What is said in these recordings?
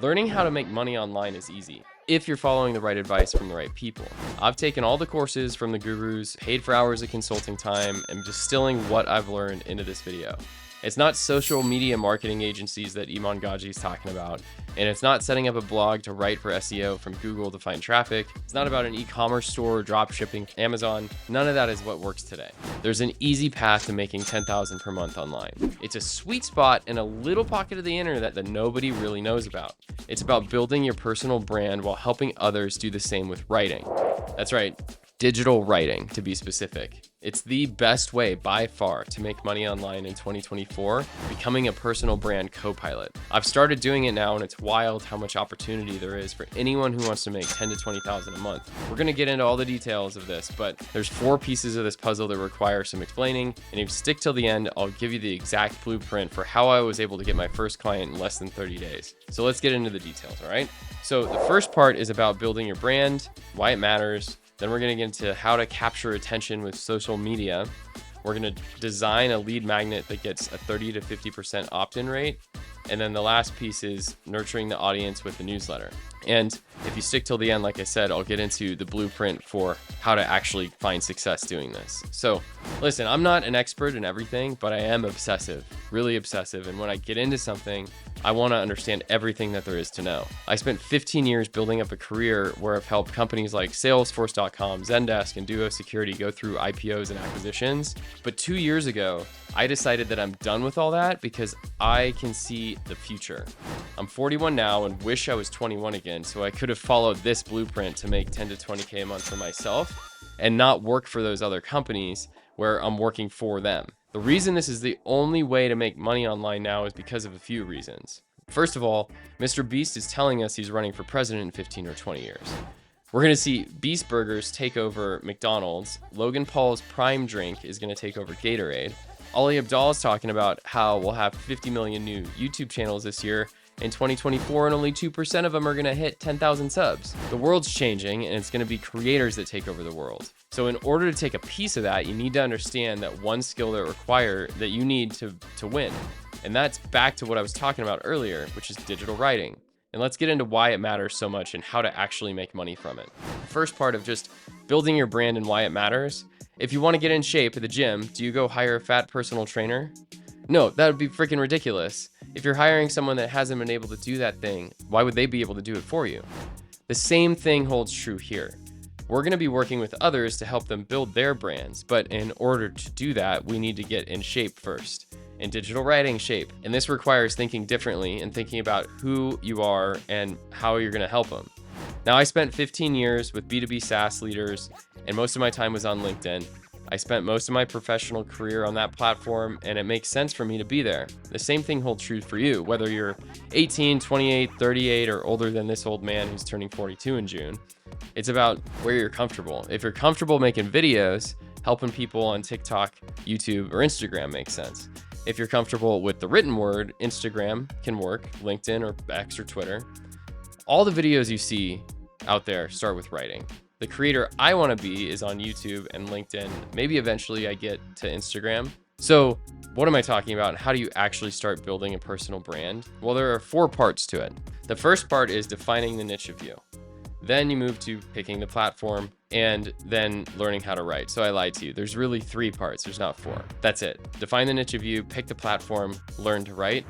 Learning how to make money online is easy if you're following the right advice from the right people. I've taken all the courses from the gurus, paid for hours of consulting time, and distilling what I've learned into this video. It's not social media marketing agencies that Iman Gaji is talking about, and it's not setting up a blog to write for SEO from Google to find traffic. It's not about an e-commerce store, drop shipping, Amazon. None of that is what works today. There's an easy path to making $10,000 per month online. It's a sweet spot in a little pocket of the internet that nobody really knows about. It's about building your personal brand while helping others do the same with writing. That's right, digital writing to be specific. It's the best way by far to make money online in 2024, becoming a personal brand co-pilot. I've started doing it now, and it's wild how much opportunity there is for anyone who wants to make $10,000 to $20,000 a month. We're gonna get into all the details of this, but there's 4 pieces of this puzzle that require some explaining, and if you stick till the end, I'll give you the exact blueprint for how I was able to get my first client in less than 30 days. So let's get into the details, all right? So the first part is about building your brand, why it matters. Then we're going to get into how to capture attention with social media. We're going to design a lead magnet that gets a 30 to 50% opt-in rate. And then the last piece is nurturing the audience with the newsletter. And if you stick till the end, like I said, I'll get into the blueprint for how to actually find success doing this. So listen, I'm not an expert in everything, but I am obsessive, really obsessive. And when I get into something, I want to understand everything that there is to know. I spent 15 years building up a career where I've helped companies like Salesforce.com, Zendesk, and Duo Security go through IPOs and acquisitions. But 2 years ago, I decided that I'm done with all that because I can see the future. I'm 41 now and wish I was 21 again, so I could have followed this blueprint to make 10 to 20K a month for myself and not work for those other companies where I'm working for them. The reason this is the only way to make money online now is because of a few reasons. First of all, Mr. Beast is telling us he's running for president in 15 or 20 years. We're going to see Beast Burgers take over McDonald's. Logan Paul's Prime Drink is going to take over Gatorade. Ali Abdaal is talking about how we'll have 50 million new YouTube channels this year in 2024, and only 2% of them are going to hit 10,000 subs. The world's changing, and it's going to be creators that take over the world. So in order to take a piece of that, you need to understand that one skill that you need to win. And that's back to what I was talking about earlier, which is digital writing. And let's get into why it matters so much and how to actually make money from it. First part of just building your brand and why it matters. If you want to get in shape at the gym, do you go hire a fat personal trainer? No, that would be freaking ridiculous. If you're hiring someone that hasn't been able to do that thing, why would they be able to do it for you? The same thing holds true here. We're going to be working with others to help them build their brands, but in order to do that, we need to get in shape first, in digital writing shape. And this requires thinking differently and thinking about who you are and how you're going to help them. Now, I spent 15 years with B2B SaaS leaders, and most of my time was on LinkedIn. I spent most of my professional career on that platform, and it makes sense for me to be there. The same thing holds true for you, whether you're 18, 28, 38, or older than this old man who's turning 42 in June. It's about where you're comfortable. If you're comfortable making videos, helping people on TikTok, YouTube, or Instagram makes sense. If you're comfortable with the written word, Instagram can work, LinkedIn or X or Twitter. All the videos you see out there start with writing. The creator I want to be is on YouTube and LinkedIn. Maybe eventually I get to Instagram. So what am I talking about, and how do you actually start building a personal brand? Well, there are 4 parts to it. The first part is defining the niche of you. Then you move to picking the platform and then learning how to write. So I lied to you. There's really 3 parts. There's not 4. That's it. Define the niche of you, pick the platform, learn to write.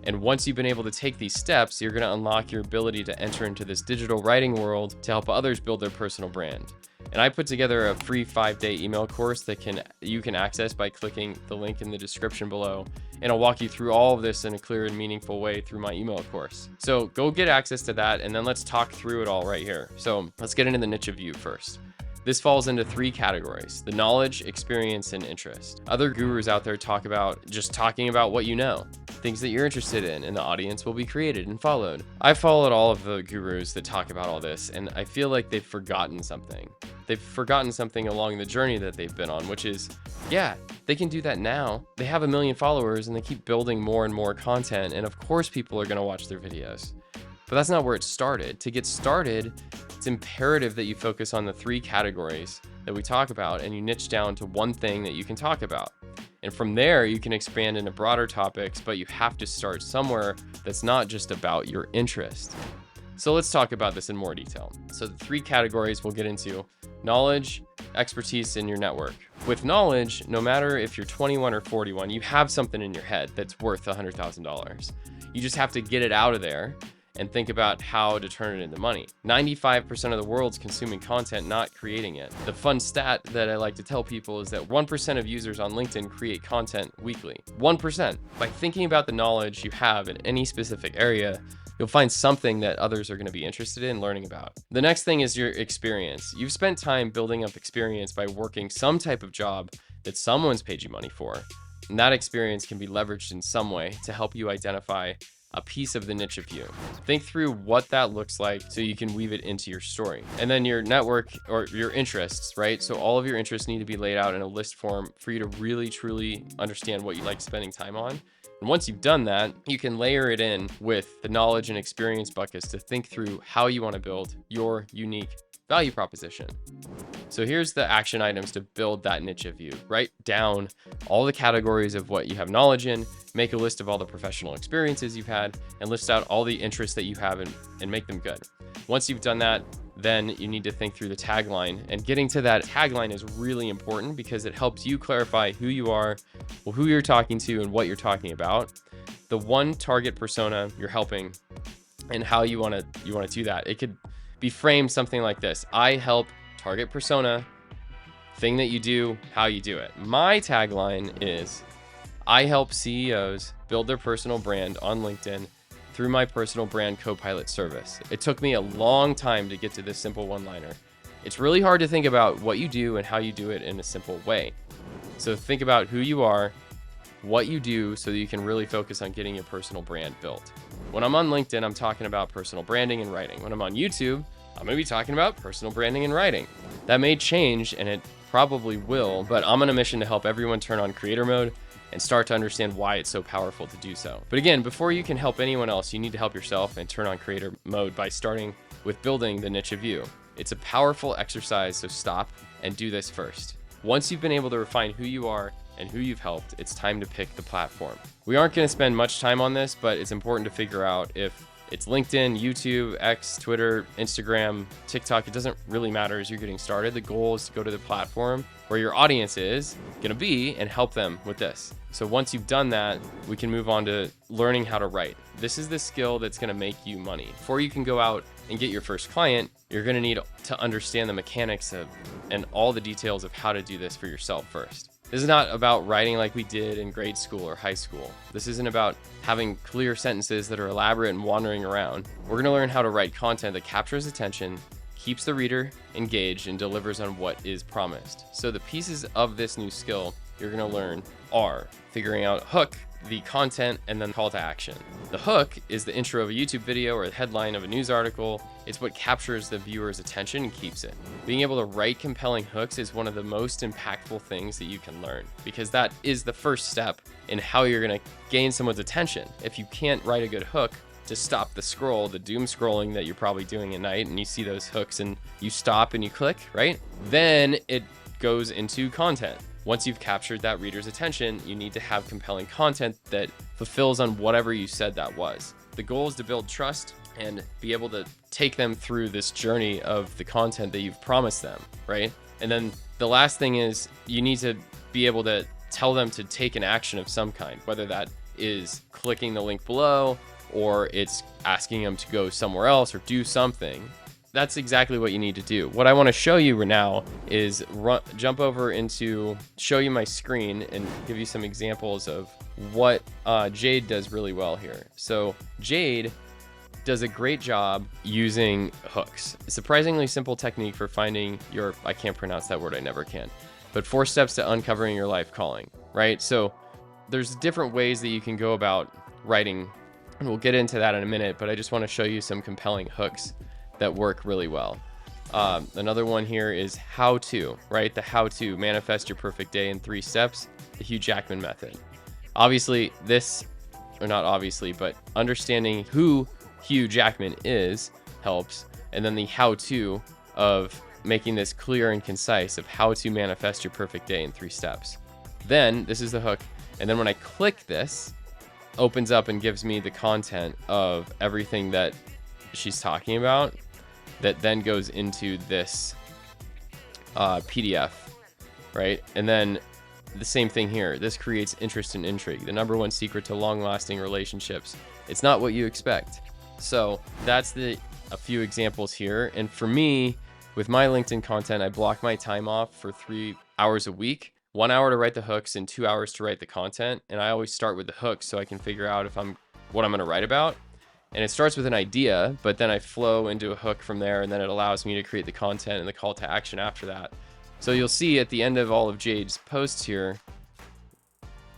And once you've been able to take these steps, you're going to unlock your ability to enter into this digital writing world to help others build their personal brand. And I put together a free 5-day email course that you can access by clicking the link in the description below. And I'll walk you through all of this in a clear and meaningful way through my email course. So go get access to that, and then let's talk through it all right here. So let's get into the niche of you first. This falls into 3 categories: the knowledge, experience, and interest. Other gurus out there talk about just talking about what you know, things that you're interested in, and the audience will be created and followed. I've followed all of the gurus that talk about all this, and I feel like they've forgotten something. They've forgotten something along the journey that they've been on, which is, yeah, they can do that now. They have 1 million followers and they keep building more and more content, and of course people are going to watch their videos. But that's not where it started. To get started, it's imperative that you focus on the 3 categories that we talk about and you niche down to one thing that you can talk about. And from there, you can expand into broader topics, but you have to start somewhere that's not just about your interest. So let's talk about this in more detail. So the 3 categories we'll get into: knowledge, expertise, and your network. With knowledge, no matter if you're 21 or 41, you have something in your head that's worth $100,000. You just have to get it out of there and think about how to turn it into money. 95% of the world's consuming content, not creating it. The fun stat that I like to tell people is that 1% of users on LinkedIn create content weekly. 1%. By thinking about the knowledge you have in any specific area, you'll find something that others are going to be interested in learning about. The next thing is your experience. You've spent time building up experience by working some type of job that someone's paid you money for. And that experience can be leveraged in some way to help you identify a piece of the niche of you. Think through what that looks like so you can weave it into your story. And then your network, or your interests, right? So all of your interests need to be laid out in a list form for you to really, truly understand what you like spending time on. And once you've done that, you can layer it in with the knowledge and experience buckets to think through how you want to build your unique value proposition. So here's the action items to build that niche of you. Write down all the categories of what you have knowledge in, make a list of all the professional experiences you've had, and list out all the interests that you have and make them good. Once you've done that, then you need to think through the tagline. And getting to that tagline is really important because it helps you clarify who you are, who you're talking to, and what you're talking about, the one target persona you're helping, and how you want to do that. It could be framed something like this: I help target persona, thing that you do, how you do it. My tagline is: I help CEOs build their personal brand on LinkedIn through my personal brand co-pilot service. It took me a long time to get to this simple one-liner. It's really hard to think about what you do and how you do it in a simple way. So think about who you are, what you do, so that you can really focus on getting your personal brand built. When I'm on LinkedIn, I'm talking about personal branding and writing. When I'm on YouTube, I'm gonna be talking about personal branding and writing. That may change, and it probably will, but I'm on a mission to help everyone turn on creator mode and start to understand why it's so powerful to do so. But again, before you can help anyone else, you need to help yourself and turn on creator mode by starting with building the niche of you. It's a powerful exercise, so stop and do this first. Once you've been able to refine who you are and who you've helped, it's time to pick the platform. We aren't going to spend much time on this, but it's important to figure out if it's LinkedIn, YouTube, X, Twitter, Instagram, TikTok. It doesn't really matter as you're getting started. The goal is to go to the platform where your audience is going to be and help them with this. So once you've done that, we can move on to learning how to write. This is the skill that's going to make you money. Before you can go out and get your first client, you're going to need to understand the mechanics of and all the details of how to do this for yourself first. This is not about writing like we did in grade school or high school. This isn't about having clear sentences that are elaborate and wandering around. We're going to learn how to write content that captures attention, keeps the reader engaged, and delivers on what is promised. So the pieces of this new skill you're going to learn are figuring out hook, the content, and then call to action. The hook is the intro of a YouTube video or the headline of a news article. It's what captures the viewer's attention and keeps it. Being able to write compelling hooks is one of the most impactful things that you can learn, because that is the first step in how you're going to gain someone's attention. If you can't write a good hook to stop the scroll, the doom scrolling that you're probably doing at night, and you see those hooks and you stop and you click, right? Then it goes into content. Once you've captured that reader's attention, you need to have compelling content that fulfills on whatever you said that was. The goal is to build trust and be able to take them through this journey of the content that you've promised them, right? And then the last thing is you need to be able to tell them to take an action of some kind, whether that is clicking the link below or it's asking them to go somewhere else or do something. That's exactly what you need to do. What I want to show you now is jump over into show you my screen and give you some examples of what Jade does really well here. So Jade does a great job using hooks. A surprisingly simple technique for finding your, I can't pronounce that word, I never can, but 4 steps to uncovering your life calling, right? So there's different ways that you can go about writing, and we'll get into that in a minute, but I just want to show you some compelling hooks that work really well. Another one here is how to, right? The how to manifest your perfect day in 3 steps, the Hugh Jackman method. Obviously this, or not obviously, but understanding who Hugh Jackman is helps. And then the how to of making this clear and concise of how to manifest your perfect day in 3 steps. Then this is the hook. And then when I click this, opens up and gives me the content of everything that she's talking about, that then goes into this PDF, right? And then the same thing here. This creates interest and intrigue. The number one secret to long-lasting relationships. It's not what you expect. So that's a few examples here. And for me, with my LinkedIn content, I block my time off for 3 hours a week, 1 hour to write the hooks and 2 hours to write the content. And I always start with the hooks so I can figure out what I'm going to write about. And it starts with an idea, but then I flow into a hook from there, and then it allows me to create the content and the call to action after that. So you'll see at the end of all of Jade's posts here,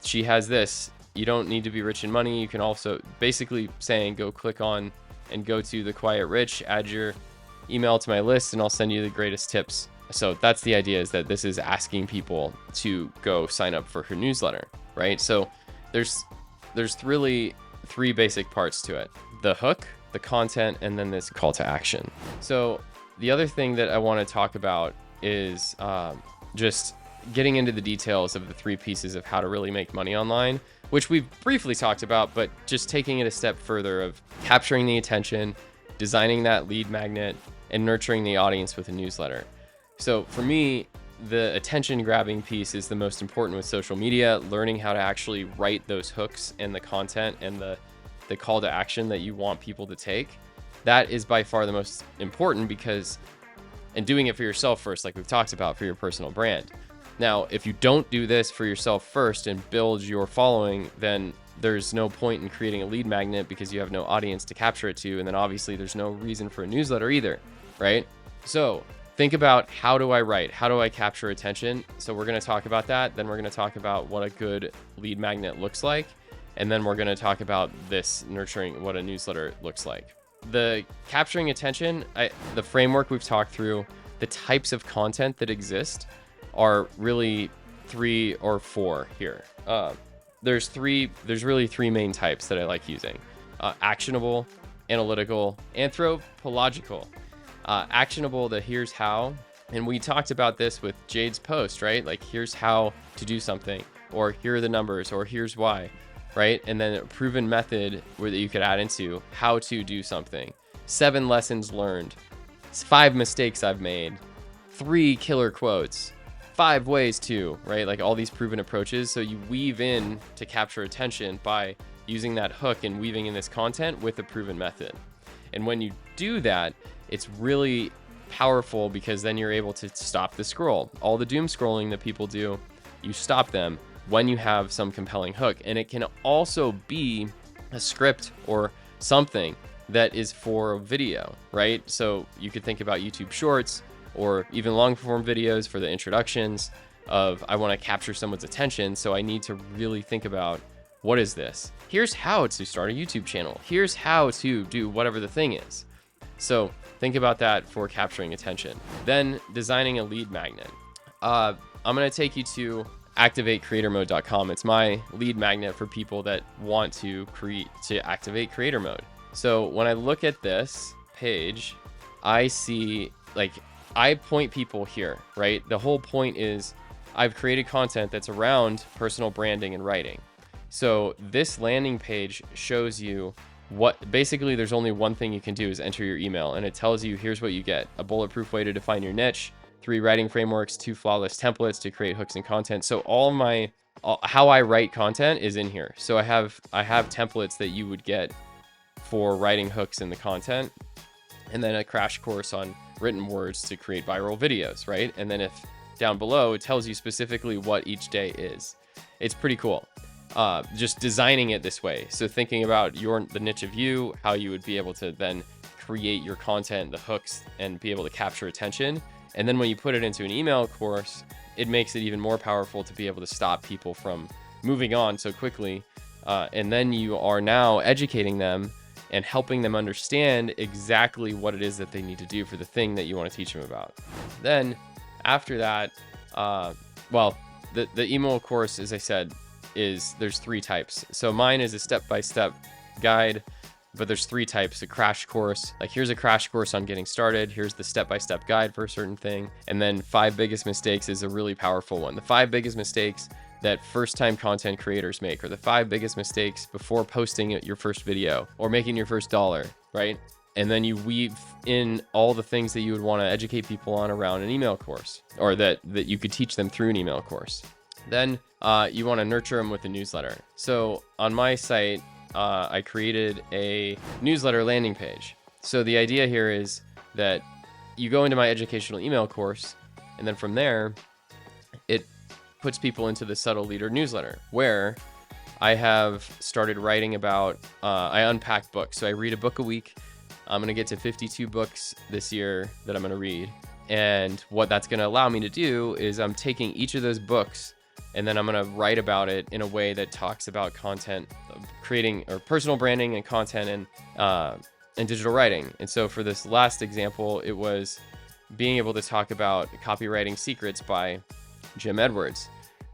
she has this: you don't need to be rich in money. You can also, basically saying, go click on and go to The Quiet Rich, add your email to my list, and I'll send you the greatest tips. So that's the idea, is that this is asking people to go sign up for her newsletter, right? So there's really 3 basic parts to it: the hook, the content, and then this call to action. So the other thing that I want to talk about is just getting into the details of the 3 pieces of how to really make money online, which we've briefly talked about, but just taking it a step further of capturing the attention, designing that lead magnet, and nurturing the audience with a newsletter. So for me, the attention grabbing piece is the most important with social media. Learning how to actually write those hooks and the content and the call to action that you want people to take. That is by far the most important, because, and doing it for yourself first, like we've talked about, for your personal brand. Now, if you don't do this for yourself first and build your following, then there's no point in creating a lead magnet, because you have no audience to capture it to. And then obviously there's no reason for a newsletter either, right? So think about, how do I write? How do I capture attention? So we're going to talk about that. Then we're going to talk about what a good lead magnet looks like. And then we're going to talk about this nurturing, what a newsletter looks like. The capturing attention, the framework we've talked through, the types of content that exist are really 3 or 4 here. There's really 3 main types that I like using: actionable, analytical, anthropological. Actionable, the here's how, and we talked about this with Jade's post, right? Like, here's how to do something, or here are the numbers, or here's why, right? And then a proven method that you could add into how to do something. 7 lessons learned, 5 mistakes I've made, 3 killer quotes, 5 ways to, right? Like all these proven approaches. So you weave in to capture attention by using that hook and weaving in this content with a proven method. And when you do that, it's really powerful, because then you're able to stop the scroll. All the doom scrolling that people do, you stop them when you have some compelling hook. And it can also be a script or something that is for video, right? So you could think about YouTube Shorts, or even long form videos for the introductions of, I want to capture someone's attention. So I need to really think about, what is this? Here's how to start a YouTube channel. Here's how to do whatever the thing is. So think about that for capturing attention. Then designing a lead magnet. I'm going to take you to activatecreatormode.com. It's my lead magnet for people that want to activate creator mode. So when I look at this page, I see, like, I point people here, right? The whole point is, I've created content that's around personal branding and writing. So this landing page shows you basically there's only one thing you can do, is enter your email, and it tells you, here's what you get: a bulletproof way to define your niche, 3 writing frameworks, 2 flawless templates to create hooks and content. So how I write content is in here. So I have templates that you would get for writing hooks in the content, and then a crash course on written words to create viral videos, right? And then if down below, it tells you specifically what each day is. It's pretty cool. Just designing it this way. So thinking about the niche of you, how you would be able to then create your content, the hooks, and be able to capture attention. And then when you put it into an email course, it makes it even more powerful to be able to stop people from moving on so quickly. And then you are now educating them and helping them understand exactly what it is that they need to do for the thing that you want to teach them about. Then after that, the email course, as I said, there's 3 types. So mine is a step-by-step guide, but there's 3 types. A crash course, like here's a crash course on getting started. Here's the step-by-step guide for a certain thing. And then 5 biggest mistakes is a really powerful one. The 5 biggest mistakes that first-time content creators make, or the 5 biggest mistakes before posting your first video or making your first dollar, right? And then you weave in all the things that you would want to educate people on around an email course, or that you could teach them through an email course. Then you want to nurture them with a newsletter. So on my site, I created a newsletter landing page. So the idea here is that you go into my educational email course, and then from there, it puts people into the Subtle Leader newsletter, where I have started writing about, I unpack books. So I read a book a week. I'm going to get to 52 books this year that I'm going to read. And what that's going to allow me to do is I'm taking each of those books, and then I'm going to write about it in a way that talks about content, creating or personal branding and content and digital writing. And so for this last example, it was being able to talk about Copywriting Secrets by Jim Edwards.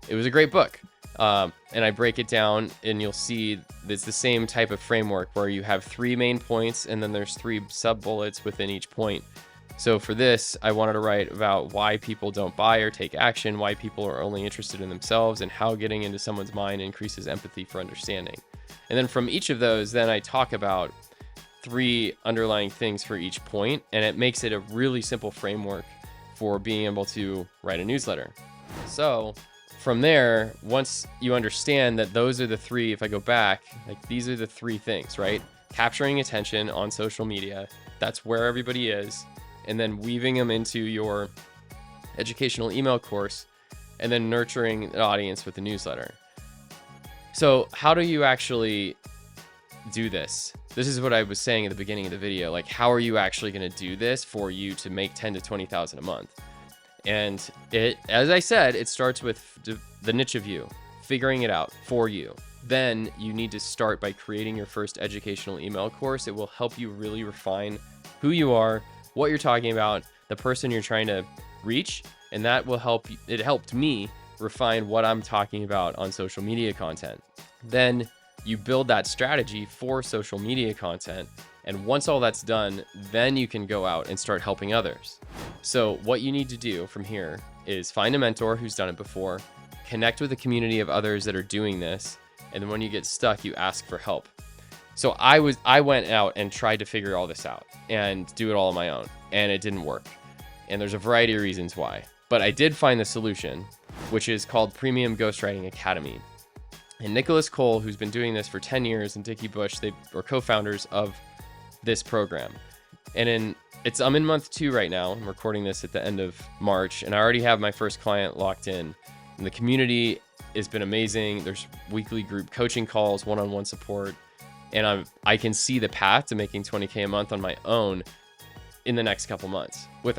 It was a great book. And I break it down, and you'll see it's the same type of framework where you have 3 main points, and then there's 3 sub bullets within each point. So for this, I wanted to write about why people don't buy or take action, why people are only interested in themselves, and how getting into someone's mind increases empathy for understanding. And then from each of those, then I talk about 3 underlying things for each point, and it makes it a really simple framework for being able to write a newsletter. So from there, once you understand that those are the 3, if I go back, like these are the 3 things, right? Capturing attention on social media, that's where everybody is, and then weaving them into your educational email course, and then nurturing an audience with a newsletter. So how do you actually do this? This is what I was saying at the beginning of the video. Like, how are you actually going to do this for you to make 10 to 20,000 a month? And it, as I said, it starts with the niche of you, figuring it out for you. Then you need to start by creating your first educational email course. It will help you really refine who you are, what you're talking about, the person you're trying to reach, and that will help. It helped me refine what I'm talking about on social media content. Then you build that strategy for social media content, and once all that's done, then you can go out and start helping others. So what you need to do from here is find a mentor who's done it before, connect with a community of others that are doing this, and then when you get stuck, you ask for help. So I went out and tried to figure all this out and do it all on my own, and it didn't work. And there's a variety of reasons why. But I did find the solution, which is called Premium Ghostwriting Academy. And Nicholas Cole, who's been doing this for 10 years, and Dickie Bush, they were co-founders of this program. And I'm in month 2 right now. I'm recording this at the end of March, and I already have my first client locked in. And the community has been amazing. There's weekly group coaching calls, one-on-one support. And I can see the path to making 20K a month on my own in the next couple months with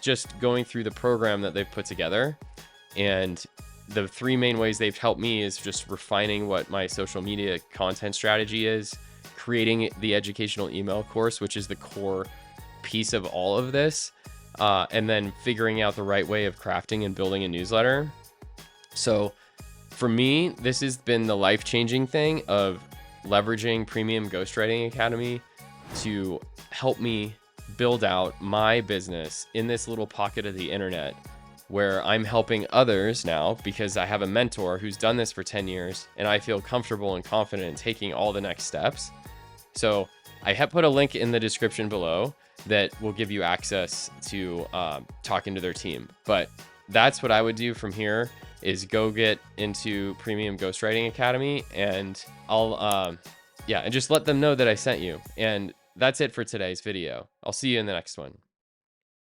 just going through the program that they've put together. And the 3 main ways they've helped me is just refining what my social media content strategy is, creating the educational email course, which is the core piece of all of this, and then figuring out the right way of crafting and building a newsletter. So for me, this has been the life-changing thing of leveraging Premium Ghostwriting Academy to help me build out my business in this little pocket of the internet where I'm helping others now because I have a mentor who's done this for 10 years and I feel comfortable and confident in taking all the next steps. So I have put a link in the description below that will give you access to talking to their team. But that's what I would do from here is go get into Premium Ghostwriting Academy, and I'll and just let them know that I sent you. And that's it for today's video. I'll see you in the next one.